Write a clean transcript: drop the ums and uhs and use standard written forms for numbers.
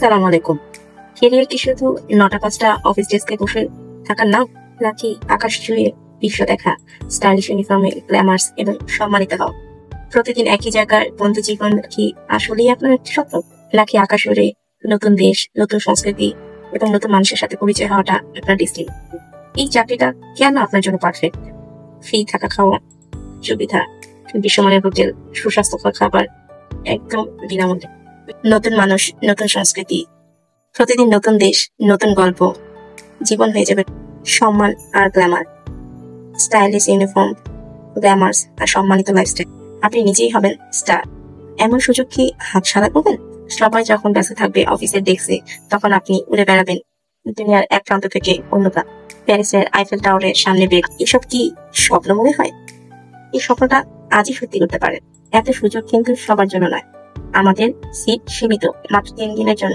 আসসালামু আলাইকুম। ক্যারিয়ার কি শুধু ৯টা-৫টা অফিস ডেস্কে বসে থাকার নাম, নাকি আকাশ জুড়ে বিশ্ব দেখা, স্টাইলিশ ইউনিফর্মে গ্ল্যামার্স এবং সম্মানিত হওয়া? প্রতিদিন একই জায়গার বন্ধু জীবন কি আসলেই আপনার একটি স্বপ্ন, নাকি আকাশ জুড়ে নতুন দেশ, নতুন সংস্কৃতি এবং নতুন মানুষের সাথে পরিচয় হওয়াটা আপনার ডেস্টিনি? এই চাকরিটা কেন আপনার জন্য পারফেক্ট? ফ্রি থাকা খাওয়া সুবিধা, বিশ্বমানের হোটেল, সুস্বাস্থ্যকর খাবার, একদম বিনামূল্যে, নতুন মানুষ, নতুন সংস্কৃতি, প্রতিদিন নতুন দেশ, নতুন গল্প, জীবন হয়ে যাবে সম্মান আর গ্ল্যামার, স্টাইলিশ ইউনিফর্ম, গ্ল্যামার্স আর সম্মানিত লাইফস্টাইল। আপনি নিজেই হবেন স্টার। এমন সুযোগ কি হাতছাড়া করবেন? সবাই যখন ব্যস্ত থাকবে অফিসের ডেস্কে, তখন আপনি উড়ে বেড়াবেন দুনিয়ার এক প্রান্ত থেকে অন্য প্রান্ত। প্যারিসের আইফেল টাওয়ারের সামনে বের, এসব কি স্বপ্ন মনে হয়? এই স্বপ্নটা আজই সত্যি করতে পারেন। এত সুযোগ কিন্তু সবার জন্য নয়। আমাদের সিট সীমিত, মাত্র 3 দিনের জন্য।